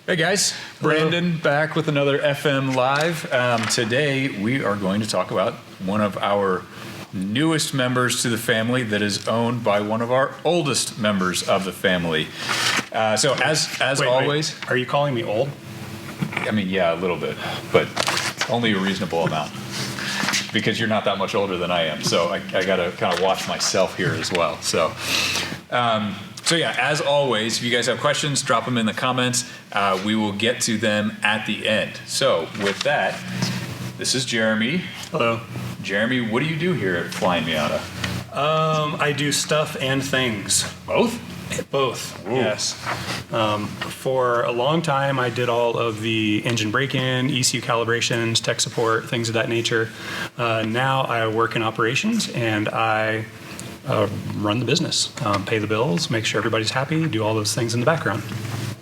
Hey guys, Brandon back with another FM Live. Today we are going to talk about one of our newest members to the family that is owned by one of our oldest members of the family. As always, are you calling me old? I mean, yeah, a little bit, but only a reasonable amount. Because you're not that much older than I am, so I got to kind of watch myself here as well. So yeah, as always, if you guys have questions, drop them in the comments. We will get to them at the end. So with that, this is Jeremy. Hello. Jeremy, what do you do here at Flyin Miata? I do stuff and things. Both? Both, Ooh. yes. For a long time, I did all of the engine break-in, ECU calibrations, tech support, things of that nature. Now I work in operations and I run the business, pay the bills, make sure everybody's happy, do all those things in the background.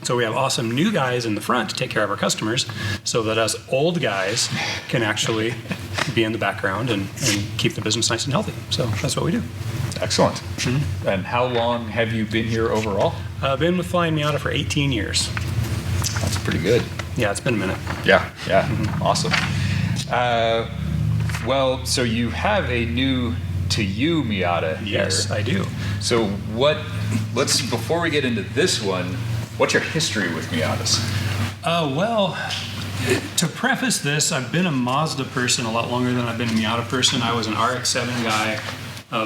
So we have awesome new guys in the front to take care of our customers so that us old guys can actually be in the background and keep the business nice and healthy. So that's what we do. Excellent. Mm-hmm. And how long have you been here overall? I've been with Flyin Miata for 18 years. That's pretty good. Yeah, it's been a minute. Yeah. Mm-hmm. Awesome. Well, so you have a new to you Miata here. Yes, I do. So before we get into this one, what's your history with Miatas? Well, to preface this, I've been a Mazda person a lot longer than I've been a Miata person. I was an RX-7 guy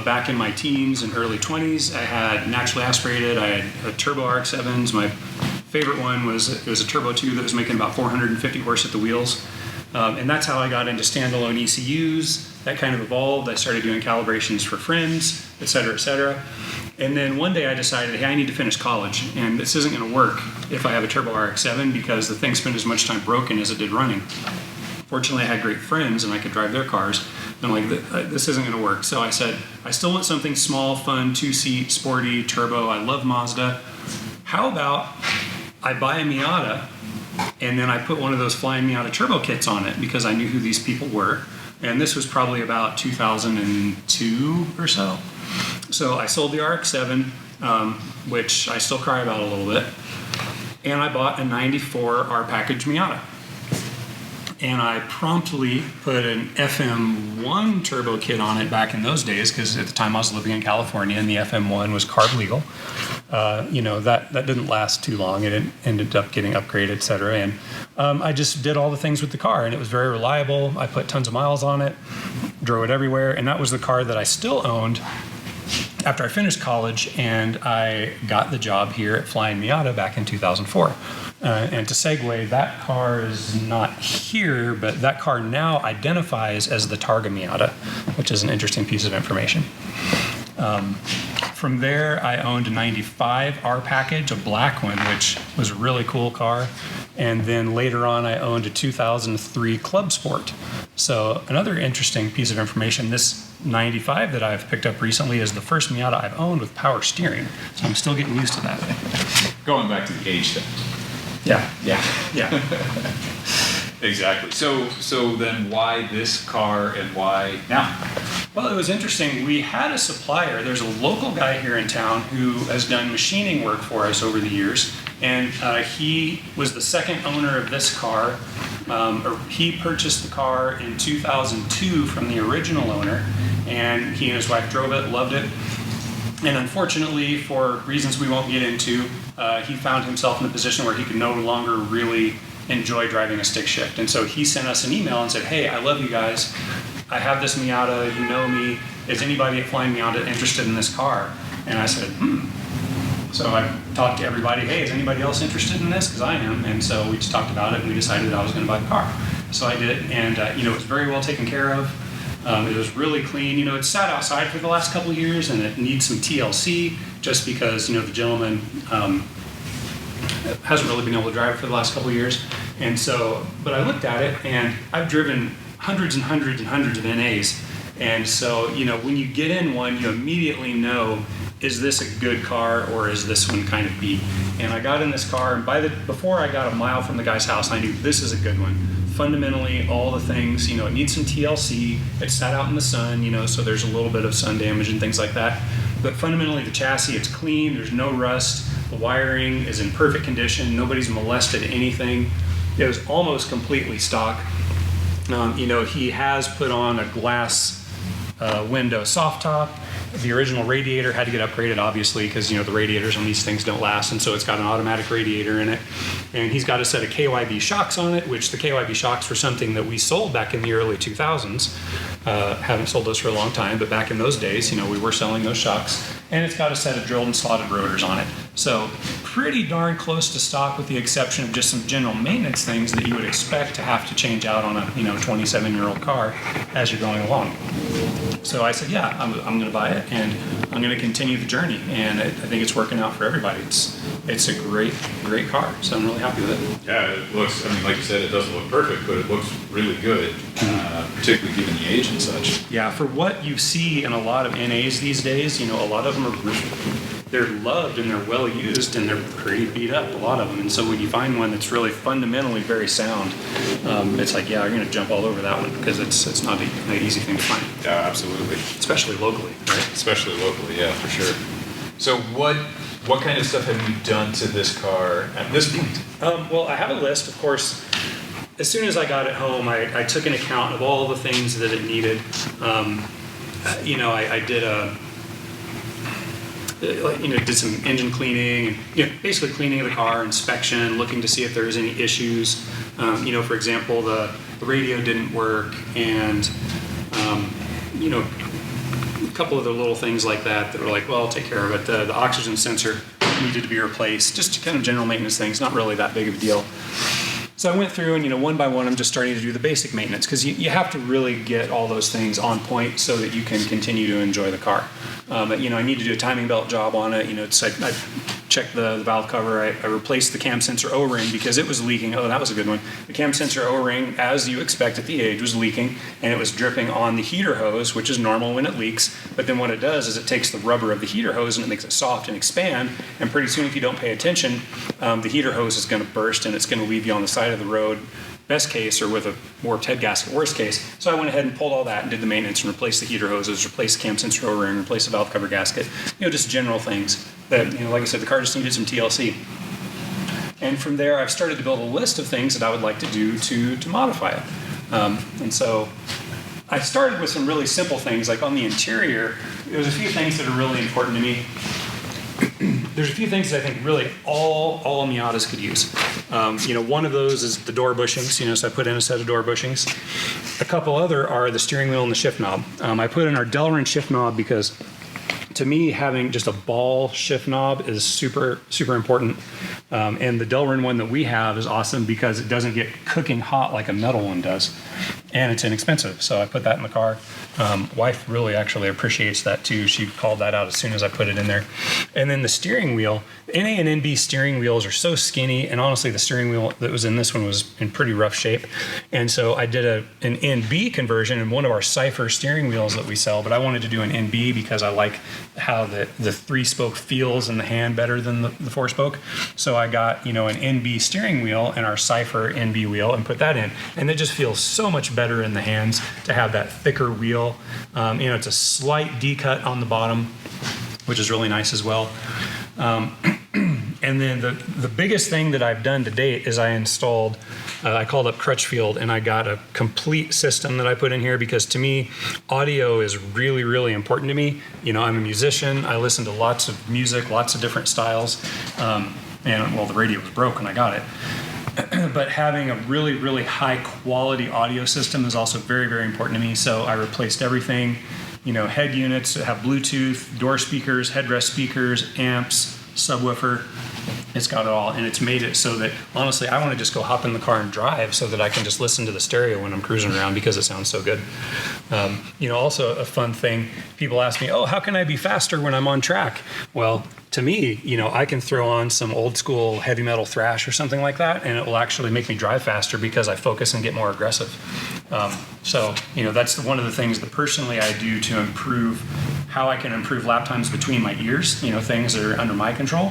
back in my teens and early 20s. I had naturally aspirated. I had turbo RX-7s. My favorite one was a Turbo 2 that was making about 450 horse at the wheels. And that's how I got into standalone ECUs. That kind of evolved. I started doing calibrations for friends, et cetera, et cetera. And then one day I decided, hey, I need to finish college, and this isn't going to work if I have a Turbo RX-7 because the thing spent as much time broken as it did running. Fortunately, I had great friends, and I could drive their cars. And I'm like, this isn't going to work. So I said, I still want something small, fun, two-seat, sporty, turbo. I love Mazda. How about I buy a Miata, and then I put one of those Flyin Miata turbo kits on it because I knew who these people were. And this was probably about 2002 or so. So I sold the RX-7, which I still cry about a little bit. And I bought a 94 R-Package Miata. And I promptly put an FM1 turbo kit on it back in those days because at the time I was living in California and the FM1 was carb legal. That didn't last too long. It ended up getting upgraded, et cetera. And I just did all the things with the car, and it was very reliable. I put tons of miles on it, drove it everywhere, and that was the car that I still owned after I finished college, and I got the job here at Flyin Miata back in 2004. And to segue, that car is not here, but that car now identifies as the Targa Miata, which is an interesting piece of information. From there, I owned a 95 R package, a black one, which was a really cool car. And then later on, I owned a 2003 Club Sport. So another interesting piece of information, this 95 that I've picked up recently is the first Miata I've owned with power steering. So I'm still getting used to that. Going back to the age thing. Yeah. Exactly. So then why this car and why now? Well, it was interesting. We had a supplier. There's a local guy here in town who has done machining work for us over the years. And he was the second owner of this car. He purchased the car in 2002 from the original owner. And he and his wife drove it, loved it. And unfortunately, for reasons we won't get into, he found himself in a position where he could no longer really enjoy driving a stick shift. And so he sent us an email and said, hey, I love you guys. I have this Miata. You know me. Is anybody at Flyin Miata interested in this car? And I said, So I talked to everybody, hey, is anybody else interested in this? Because I am. And so we just talked about it, and we decided I was going to buy the car. So I did, and it was very well taken care of. It was really clean. It sat outside for the last couple of years, and it needs some TLC just because, the gentleman hasn't really been able to drive it for the last couple of years. And so, but I looked at it, and I've driven hundreds and hundreds and hundreds of NAs. And so, when you get in one, you immediately know, is this a good car or is this one kind of beat? And I got in this car, and before I got a mile from the guy's house, I knew this is a good one. Fundamentally, all the things, it needs some TLC. It sat out in the sun, so there's a little bit of sun damage and things like that. But fundamentally, the chassis, it's clean. There's no rust. The wiring is in perfect condition. Nobody's molested anything. It was almost completely stock. He has put on a glass window soft top. The original radiator had to get upgraded, obviously, because the radiators on these things don't last, and so it's got an automatic radiator in it. And he's got a set of KYB shocks on it, which the KYB shocks were something that we sold back in the early 2000s. Haven't sold those for a long time, but back in those days, we were selling those shocks. And it's got a set of drilled and slotted rotors on it. So pretty darn close to stock, with the exception of just some general maintenance things that you would expect to have to change out on a 27-year-old car as you're going along. So I said, yeah, I'm going to buy it, and I'm going to continue the journey. And I think it's working out for everybody. It's a great car, so I'm really happy with it. Yeah, it looks, like you said, it doesn't look perfect, but it looks really good, particularly given the age and such. Yeah, for what you see in a lot of NAs these days, a lot of them they're loved and they're well used and they're pretty beat up, a lot of them. And so when you find one that's really fundamentally very sound, it's like, yeah, you're going to jump all over that one, because it's not an easy thing to find. Yeah, absolutely. Especially locally, right? Especially locally, yeah, for sure. So what kind of stuff have you done to this car at this point? Well, I have a list, of course. As soon as I got it home, I took an account of all the things that it needed. I did some engine cleaning, and basically cleaning of the car, inspection, looking to see if there was any issues. For example, the radio didn't work, and a couple of the little things like that were like, well, I'll take care of it. The oxygen sensor needed to be replaced, just kind of general maintenance things, not really that big of a deal. So I went through, and one by one, I'm just starting to do the basic maintenance, because you have to really get all those things on point so that you can continue to enjoy the car. I need to do a timing belt job on it. I checked the valve cover. I replaced the cam sensor O-ring because it was leaking. Oh, that was a good one. The cam sensor O-ring, as you expect at the age, was leaking, and it was dripping on the heater hose, which is normal when it leaks. But then what it does is it takes the rubber of the heater hose and it makes it soft and expand. And pretty soon, if you don't pay attention, the heater hose is going to burst and it's going to leave you on the side of the road, best case, or with a warped head gasket, worst case. So I went ahead and pulled all that and did the maintenance and replaced the heater hoses, replaced the cam sensor O-ring, replaced the valve cover gasket, just general things that, like I said, the car just needed some TLC. And from there, I've started to build a list of things that I would like to do to modify it. And so I started with some really simple things, like on the interior, there's a few things that are really important to me. There's a few things that I think really all Miatas could use. One of those is the door bushings, so I put in a set of door bushings. A couple other are the steering wheel and the shift knob. I put in our Delrin shift knob because, to me, having just a ball shift knob is super, super important. And the Delrin one that we have is awesome because it doesn't get cooking hot like a metal one does. And it's inexpensive, so I put that in the car. Wife really actually appreciates that too. She called that out as soon as I put it in there. And then the steering wheel, NA and NB steering wheels are so skinny, and honestly the steering wheel that was in this one was in pretty rough shape. And so I did an NB conversion in one of our Cypher steering wheels that we sell, but I wanted to do an NB because I like how the 3-spoke feels in the hand better than the 4-spoke. So I got, an NB steering wheel and our Cypher NB wheel and put that in. And it just feels so much better in the hands to have that thicker wheel. It's a slight D-cut on the bottom, which is really nice as well. And then the biggest thing that I've done to date is I installed, I called up Crutchfield, and I got a complete system that I put in here because, to me, audio is really, really important to me. I'm a musician. I listen to lots of music, lots of different styles. The radio was broke when I got it. But having a really, really high quality audio system is also very, very important to me. So I replaced everything, head units that have Bluetooth, door speakers, headrest speakers, amps, subwoofer. It's got it all, and it's made it so that, honestly, I want to just go hop in the car and drive so that I can just listen to the stereo when I'm cruising around because it sounds so good. Also a fun thing, people ask me, oh, how can I be faster when I'm on track? Well, to me, I can throw on some old school heavy metal thrash or something like that, and it will actually make me drive faster because I focus and get more aggressive. That's one of the things that personally I do to improve how I can improve lap times between my ears, things that are under my control,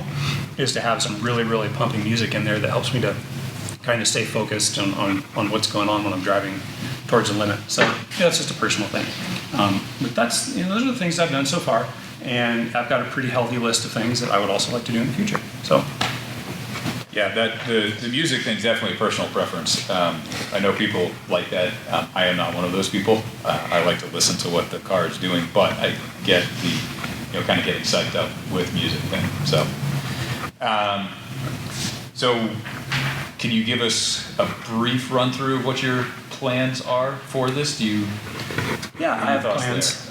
is to have some really, really pumping music in there that helps me to kind of stay focused on what's going on when I'm driving towards the limit. So that's just a personal thing. But those are the things I've done so far. and I've got a pretty healthy list of things that I would also like to do in the future. So. Yeah, the music thing is definitely a personal preference. I know people like that. I am not one of those people. I like to listen to what the car is doing, but I get the, kind of getting psyched up with music thing. So can you give us a brief run through of what your plans are for this? Yeah, I have plans.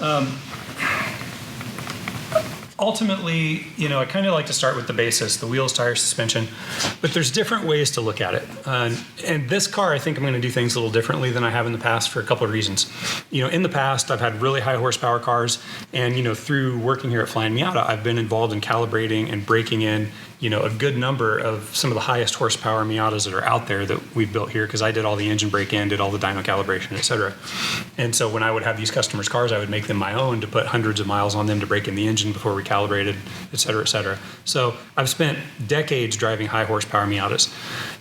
Ultimately, I kind of like to start with the basis, the wheels, tires, suspension, but there's different ways to look at it. And this car, I think I'm going to do things a little differently than I have in the past for a couple of reasons. In the past, I've had really high horsepower cars, and, through working here at Flyin Miata, I've been involved in calibrating and breaking in, a good number of some of the highest horsepower Miatas that are out there that we've built here, because I did all the engine break-in, did all the dyno calibration, et cetera. And so when I would have these customers' cars, I would make them my own to put hundreds of miles on them to break in the engine before we calibrated, et cetera, et cetera. So I've spent decades driving high horsepower Miatas.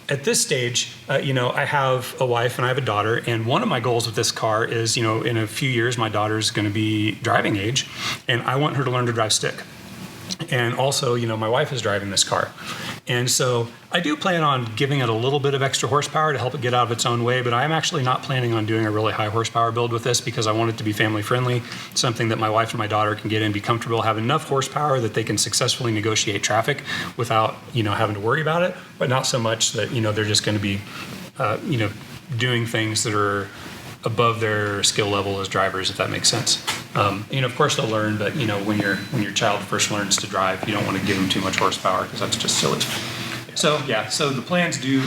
At this stage, I have a wife and I have a daughter, and one of my goals with this car is, in a few years, my daughter's going to be driving age, and I want her to learn to drive stick. And also, my wife is driving this car. And so I do plan on giving it a little bit of extra horsepower to help it get out of its own way, but I'm actually not planning on doing a really high horsepower build with this because I want it to be family friendly, something that my wife and my daughter can get in, be comfortable, have enough horsepower that they can successfully negotiate traffic without, having to worry about it, but not so much that, they're just going to be, doing things that are above their skill level as drivers, if that makes sense. Of course they'll learn, but when your child first learns to drive, you don't want to give them too much horsepower because that's just silly. So the plans do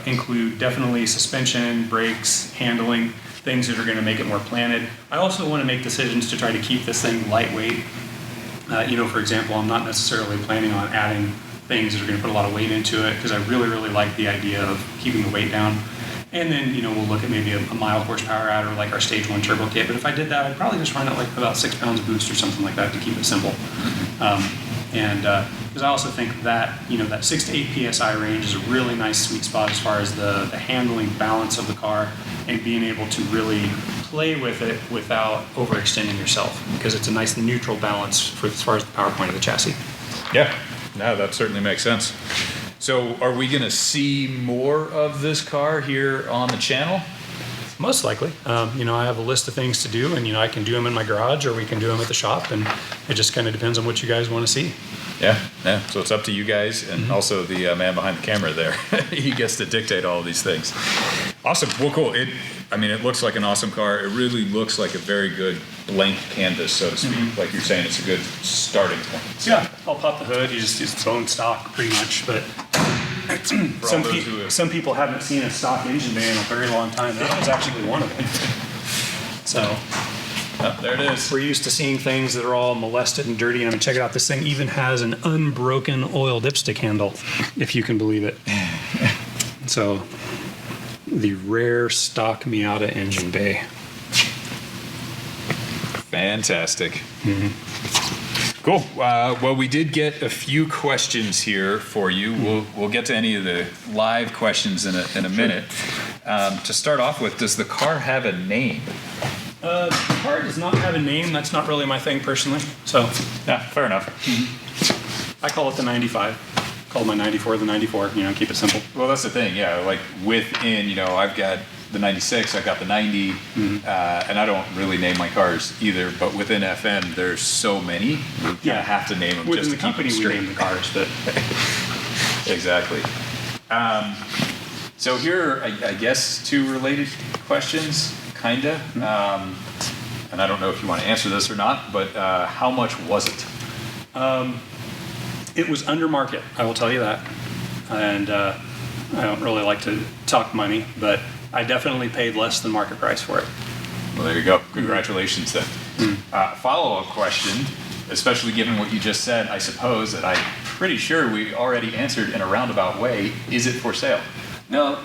include definitely suspension, brakes, handling, things that are going to make it more planted. I also want to make decisions to try to keep this thing lightweight. For example, I'm not necessarily planning on adding things that are going to put a lot of weight into it because I really, really like the idea of keeping the weight down. And then, we'll look at maybe a mild horsepower adder like our Stage 1 turbo kit. But if I did that, I'd probably just run it like about 6 pounds boost or something like that to keep it simple. Because I also think that, that 6 to 8 PSI range is a really nice sweet spot as far as the handling balance of the car and being able to really play with it without overextending yourself, because it's a nice neutral balance as far as the power point of the chassis. Yeah, no, that certainly makes sense. So are we going to see more of this car here on the channel? Most likely. I have a list of things to do, and, I can do them in my garage or we can do them at the shop, and it just kind of depends on what you guys want to see. Yeah. So it's up to you guys, and also the man behind the camera there. He gets to dictate all of these things. Awesome. Well, cool. It looks like an awesome car. It really looks like a very good blank canvas, so to speak. Mm-hmm. Like you're saying, it's a good starting point. So. Yeah. I'll pop the hood. You just use its own stock pretty much, but some people haven't seen a stock engine bay in a very long time. That was actually one of them. So there it is. We're used to seeing things that are all molested and dirty, and I mean, check it out. This thing even has an unbroken oil dipstick handle, if you can believe it. So the rare stock Miata engine bay. Fantastic. Mm-hmm. Cool. Well, we did get a few questions here for you. We'll get to any of the live questions in a minute. To start off with, does the car have a name? The car does not have a name. That's not really my thing personally. So yeah, fair enough. Mm-hmm. I call it the 95. Call my 94 the 94. Keep it simple. Well, that's the thing. Yeah, like within, I've got the 96, I've got the 90, and I don't really name my cars either, but within FM, there's so many, you kind of have to name them within just to the company keep them straight. We name the cars, but Exactly. So here, I guess, two related questions, kinda, and I don't know if you want to answer this or not, but how much was it? It was under market, I will tell you that, and I don't really like to talk money, but I definitely paid less than market price for it. Well, there you go. Congratulations then. Follow-up question, especially given what you just said, I suppose that I'm pretty sure we already answered in a roundabout way. Is it for sale? No,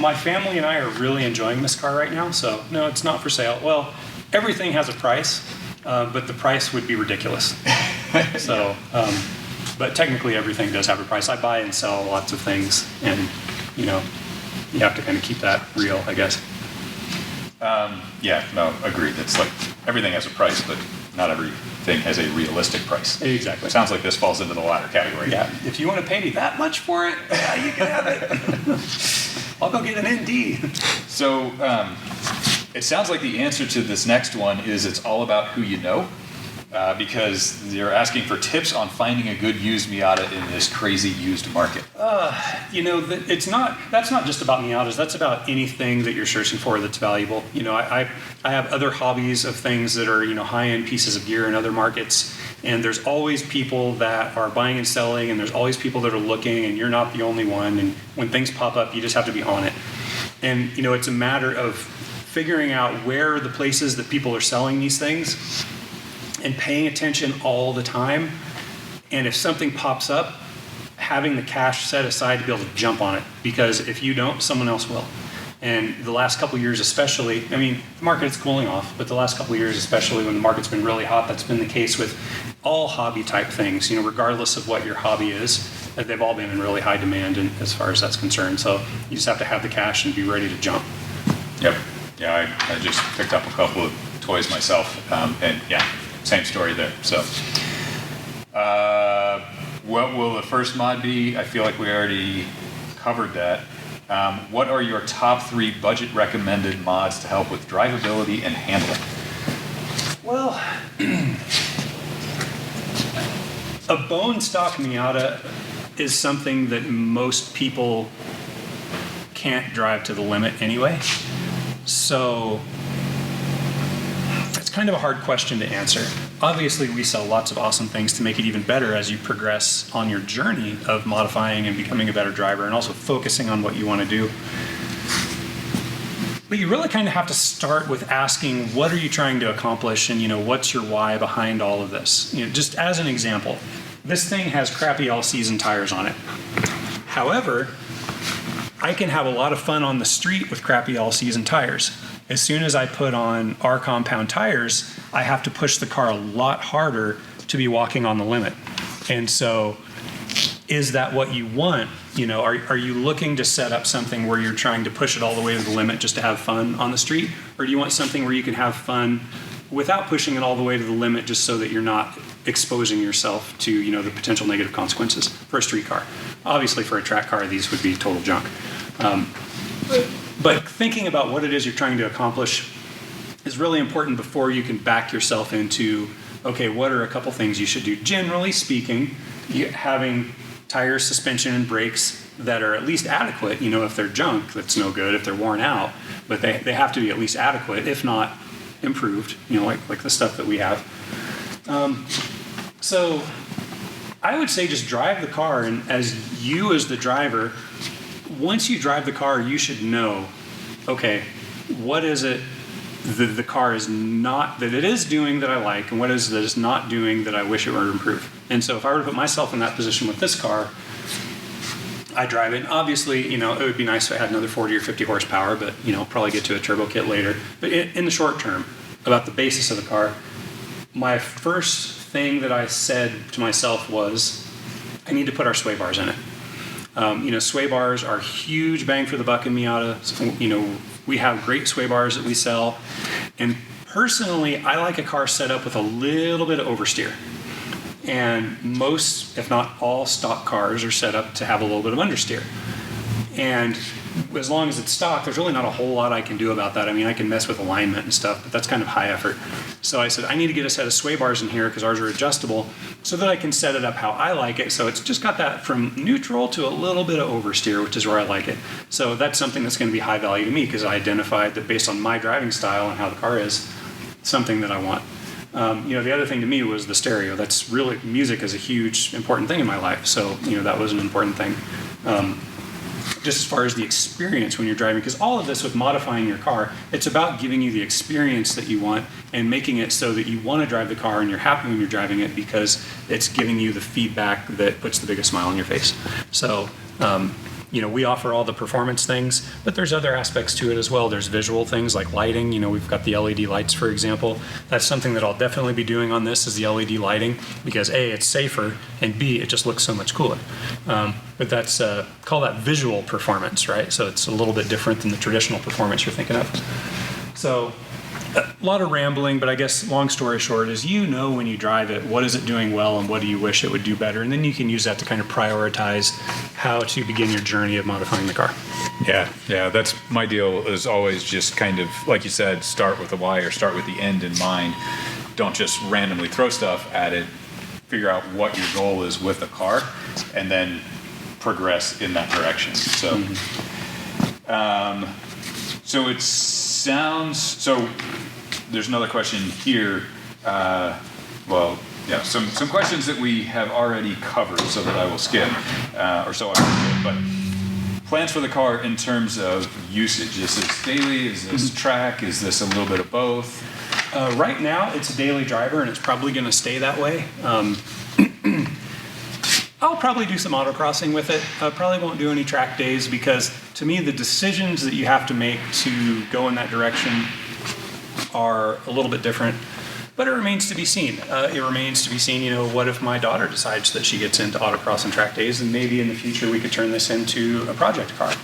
my family and I are really enjoying this car right now, so no, it's not for sale. Well, everything has a price, but the price would be ridiculous. So, but technically everything does have a price. I buy and sell lots of things, and you have to kind of keep that real, I guess. Yeah, no, agreed. It's like everything has a price, but not everything has a realistic price. Exactly. It sounds like this falls into the latter category. Yeah, if you want to pay me that much for it, yeah, you can have it. I'll go get an ND. So it sounds like the answer to this next one is it's all about who you know, because you're asking for tips on finding a good used Miata in this crazy used market. That's not just about Miatas. That's about anything that you're searching for that's valuable. I have other hobbies of things that are, high-end pieces of gear in other markets. And there's always people that are buying and selling, and there's always people that are looking, and you're not the only one. And when things pop up, you just have to be on it. And, it's a matter of figuring out where are the places that people are selling these things and paying attention all the time. And if something pops up, having the cash set aside to be able to jump on it. Because if you don't, someone else will. And the last couple of years especially, the market is cooling off, but the last couple of years especially when the market's been really hot, that's been the case with all hobby type things, regardless of what your hobby is. They've all been in really high demand and as far as that's concerned. So you just have to have the cash and be ready to jump. Yep. Yeah, I just picked up a couple of toys myself, and yeah, same story there. So what will the first mod be? I feel like we already covered that. What are your top 3 budget recommended mods to help with drivability and handling? Well, a bone stock Miata is something that most people can't drive to the limit anyway. So it's kind of a hard question to answer. Obviously, we sell lots of awesome things to make it even better as you progress on your journey of modifying and becoming a better driver and also focusing on what you want to do. But you really kind of have to start with asking, what are you trying to accomplish, and what's your why behind all of this? Just as an example, this thing has crappy all-season tires on it. However, I can have a lot of fun on the street with crappy all-season tires. As soon as I put on our compound tires, I have to push the car a lot harder to be walking on the limit. And so, is that what you want? Are you looking to set up something where you're trying to push it all the way to the limit just to have fun on the street? Or do you want something where you can have fun without pushing it all the way to the limit just so that you're not exposing yourself to, the potential negative consequences for a street car? Obviously, for a track car, these would be total junk. But thinking about what it is you're trying to accomplish is really important before you can back yourself into, okay, what are a couple things you should do? Generally speaking, having tires, suspension, and brakes that are at least adequate. If they're junk, that's no good. If they're worn out, but they have to be at least adequate, if not improved, like the stuff that we have. So I would say just drive the car, and as the driver, once you drive the car, you should know, okay, what is it that the car is not, that it is doing that I like, and what is it that it's not doing that I wish it were to improve. And so if I were to put myself in that position with this car, I drive it. Obviously, it would be nice if I had another 40 or 50 horsepower, but, probably get to a turbo kit later. But in the short term, about the basis of the car, my first thing that I said to myself was, I need to put our sway bars in it. Sway bars are huge bang for the buck in Miata. So, we have great sway bars that we sell. And personally, I like a car set up with a little bit of oversteer. And most, if not all, stock cars are set up to have a little bit of understeer. And as long as it's stock, there's really not a whole lot I can do about that. I can mess with alignment and stuff, but that's kind of high effort. So I said, I need to get a set of sway bars in here because ours are adjustable so that I can set it up how I like it. So it's just got that from neutral to a little bit of oversteer, which is where I like it. So that's something that's going to be high value to me because I identified that based on my driving style and how the car is, something that I want. The other thing to me was the stereo. That's really, music is a huge, important thing in my life. So, that was an important thing. Just as far as the experience when you're driving, because all of this with modifying your car, it's about giving you the experience that you want and making it so that you want to drive the car and you're happy when you're driving it because it's giving you the feedback that puts the biggest smile on your face. So, we offer all the performance things, but there's other aspects to it as well. There's visual things like lighting. We've got the LED lights, for example. That's something that I'll definitely be doing on this is the LED lighting because A, it's safer, and B, it just looks so much cooler. But that's, call that visual performance, right? So it's a little bit different than the traditional performance you're thinking of. So a lot of rambling, but I guess long story short is when you drive it, what is it doing well and what do you wish it would do better? And then you can use that to kind of prioritize how to begin your journey of modifying the car. Yeah, that's my deal is always just kind of, like you said, start with the why or start with the end in mind. Don't just randomly throw stuff at it. Figure out what your goal is with the car and then progress in that direction. So, so it sounds, so there's another question here. Some questions that we have already covered so that I will skip, or so I will skip, but plans for the car in terms of usage. Is this daily? Is this track? Is this a little bit of both? Right now, it's a daily driver, and it's probably going to stay that way. I'll probably do some autocrossing with it. I probably won't do any track days because, to me, the decisions that you have to make to go in that direction are a little bit different. But it remains to be seen. What if my daughter decides that she gets into autocross and track days, and maybe in the future we could turn this into a project car.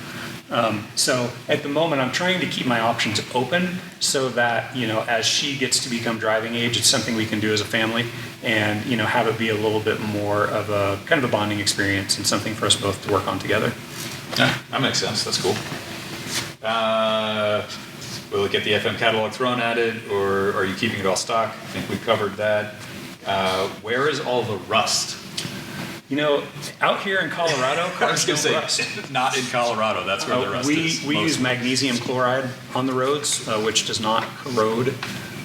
So at the moment, I'm trying to keep my options open so that, as she gets to become driving age, it's something we can do as a family and, have it be a little bit more of a kind of a bonding experience and something for us both to work on together. Yeah, that makes sense. That's cool. Will it get the FM catalog thrown at it, or are you keeping it all stock? I think we covered that. Where is all the rust? Out here in Colorado, cars don't rust. Not in Colorado. That's where the rust is. We use magnesium chloride on the roads, which does not corrode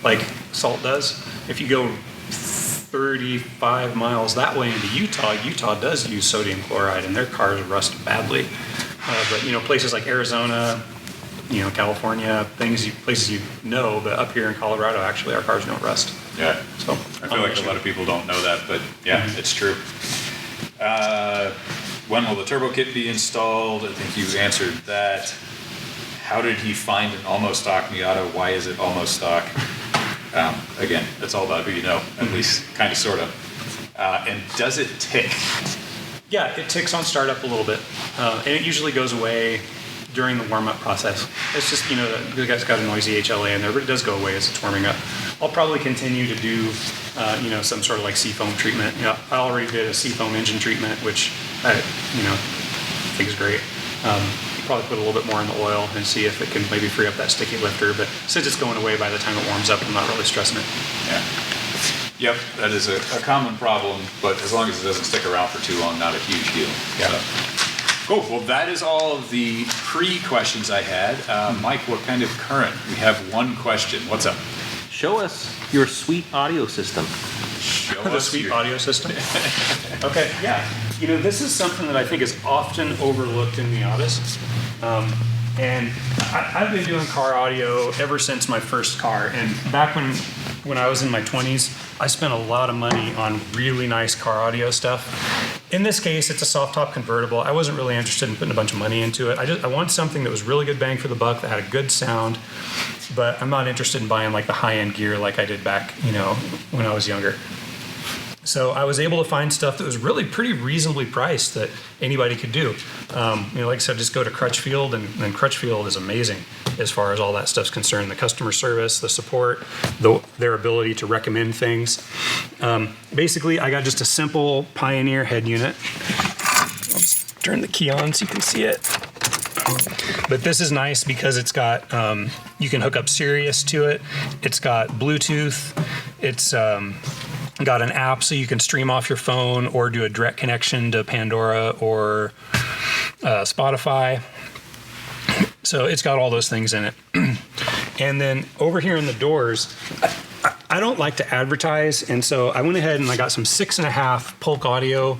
like salt does. If you go 35 miles that way into Utah does use sodium chloride, and their cars rust badly. But places like Arizona, California, places but up here in Colorado, actually, our cars don't rust. Yeah. So I feel like a lot of people don't know that, but yeah, it's true. When will the turbo kit be installed? I think you answered that. How did he find an almost stock Miata? Why is it almost stock? Again, that's all about who you know, at least kind of, sort of. And does it tick? Yeah, it ticks on startup a little bit, and it usually goes away during the warm-up process. It's just, the guy's got a noisy HLA in there, but it does go away as it's warming up. I'll probably continue to do, some sort of like seafoam treatment. I already did a seafoam engine treatment, which I think is great. Probably put a little bit more in the oil and see if it can maybe free up that sticky lifter. But since it's going away by the time it warms up, I'm not really stressing it. Yeah. Yep, that is a common problem, but as long as it doesn't stick around for too long, not a huge deal. Yeah. So. Cool. Well, that is all of the pre-questions I had. Mike, what kind of current? We have one question. What's up? Show us your sweet audio system. Show The us sweet your- audio system. Okay, yeah. This is something that I think is often overlooked in Miatas. And I've been doing car audio ever since my first car. And back when I was in my 20s, I spent a lot of money on really nice car audio stuff. In this case, it's a soft top convertible. I wasn't really interested in putting a bunch of money into it. I want something that was really good bang for the buck, that had a good sound. But I'm not interested in buying like the high-end gear like I did back, when I was younger. So I was able to find stuff that was really pretty reasonably priced that anybody could do. Like I said, just go to Crutchfield, and Crutchfield is amazing as far as all that stuff's concerned. The customer service, the support, their ability to recommend things. Basically, I got just a simple Pioneer head unit. I'll just turn the key on so you can see it. But this is nice because it's got, you can hook up Sirius to it. It's got Bluetooth. It's got an app so you can stream off your phone or do a direct connection to Pandora or Spotify. So it's got all those things in it. And then over here in the doors, I don't like to advertise, and so I went ahead and I got some 6.5 Polk Audio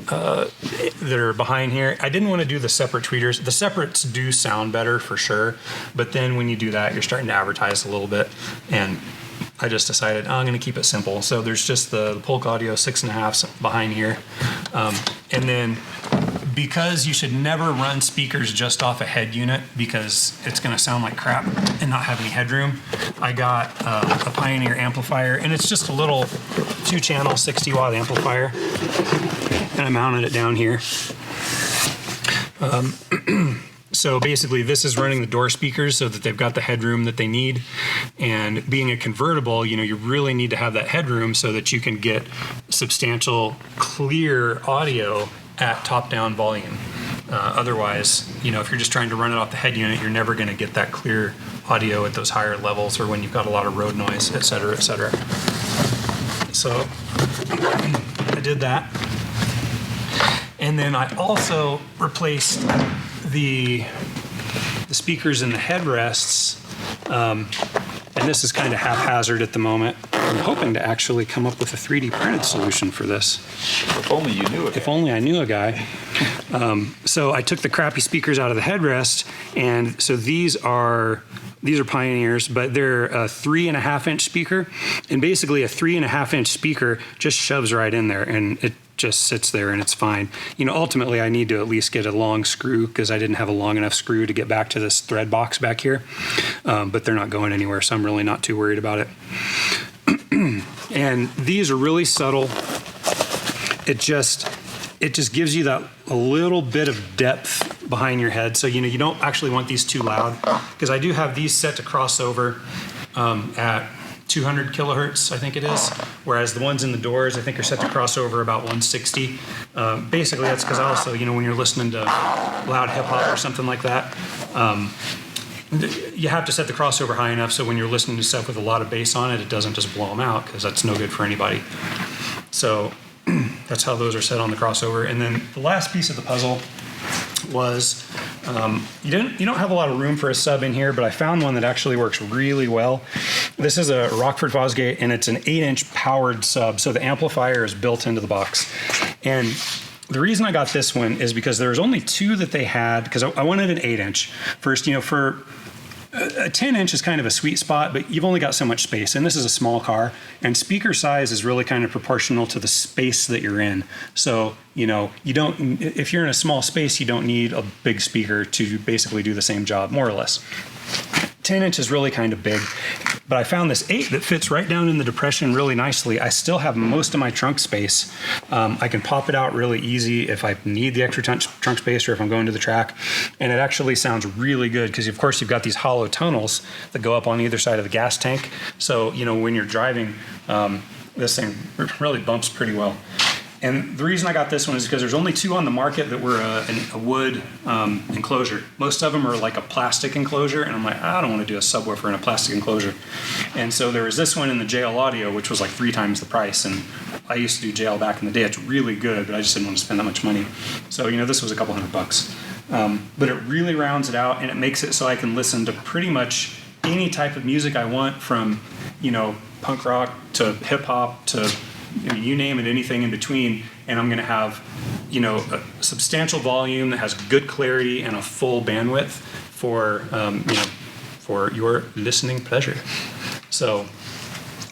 that are behind here. I didn't want to do the separate tweeters. The separates do sound better for sure, but then when you do that, you're starting to advertise a little bit, and I just decided I'm going to keep it simple. So there's just the Polk Audio 6.5 behind here. And then because you should never run speakers just off a head unit because it's going to sound like crap and not have any headroom, I got a Pioneer amplifier, and it's just a little 2-channel 60-watt amplifier. And I mounted it down here. So basically, this is running the door speakers so that they've got the headroom that they need. And being a convertible, you really need to have that headroom so that you can get substantial, clear audio at top-down volume. Otherwise, if you're just trying to run it off the head unit, you're never going to get that clear audio at those higher levels or when you've got a lot of road noise, et cetera, et cetera. So I did that. And then I also replaced the speakers in the headrests. And this is kind of haphazard at the moment. I'm hoping to actually come up with a 3D printed solution for this. If only you knew it. If only I knew a guy. So I took the crappy speakers out of the headrest, and so these are Pioneers, but they're a 3.5-inch speaker, and basically a 3.5-inch speaker just shoves right in there, and it just sits there and it's fine. Ultimately I need to at least get a long screw because I didn't have a long enough screw to get back to this thread box back here, but they're not going anywhere, so I'm really not too worried about it. And these are really subtle. It just gives you that a little bit of depth behind your head. So you don't actually want these too loud, because I do have these set to crossover at 200 kilohertz, I think it is, whereas the ones in the doors I think are set to crossover about 160. Basically that's because also when you're listening to loud hip hop or something like that, you have to set the crossover high enough so when you're listening to stuff with a lot of bass on it, it doesn't just blow them out, because that's no good for anybody. So that's how those are set on the crossover. And then the last piece of the puzzle was you don't have a lot of room for a sub in here, but I found one that actually works really well. This is a Rockford Fosgate, and it's an 8-inch powered sub, so the amplifier is built into the box. And the reason I got this one is because there was only two that they had, because I wanted an 8-inch. First, for a 10-inch is kind of a sweet spot, but you've only got so much space, and this is a small car, and speaker size is really kind of proportional to the space that you're in. So, if you're in a small space, you don't need a big speaker to basically do the same job, more or less. 10-inch is really kind of big, but I found this 8 that fits right down in the depression really nicely. I still have most of my trunk space. I can pop it out really easy if I need the extra trunk space or if I'm going to the track, and it actually sounds really good because, of course, you've got these hollow tunnels that go up on either side of the gas tank. So, when you're driving, this thing really bumps pretty well. And the reason I got this one is because there's only two on the market that were a wood enclosure. Most of them are like a plastic enclosure, and I'm like, I don't want to do a subwoofer in a plastic enclosure. And so there was this one in the JL Audio, which was like 3 times the price. And I used to do JL back in the day. It's really good, but I just didn't want to spend that much money. So, this was a couple $100. But it really rounds it out, and it makes it so I can listen to pretty much any type of music I want, from, punk rock to hip hop to you name it, anything in between, and I'm going to have, a substantial volume that has good clarity and a full bandwidth for, for your listening pleasure. So,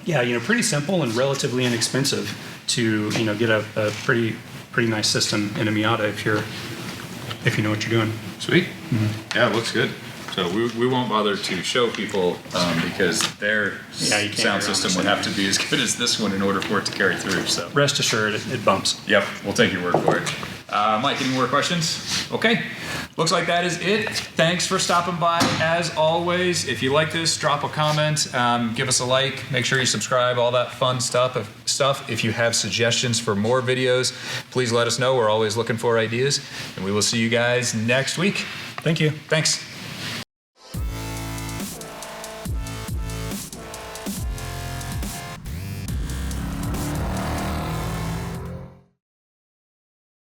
yeah, pretty simple and relatively inexpensive to, get a pretty nice system in a Miata if you know what you're doing. Sweet. Mm-hmm. Yeah, it looks good. So we won't bother to show people because their sound system would have to be as good as this one in order for it to carry through. So rest assured, it bumps. Yep, we'll take your word for it. Mike, any more questions? Okay, looks like that is it. Thanks for stopping by. As always, if you like this, drop a comment, give us a like, make sure you subscribe, all that fun stuff. If you have suggestions for more videos, please let us know. We're always looking for ideas, and we will see you guys next week. Thank you. Thanks.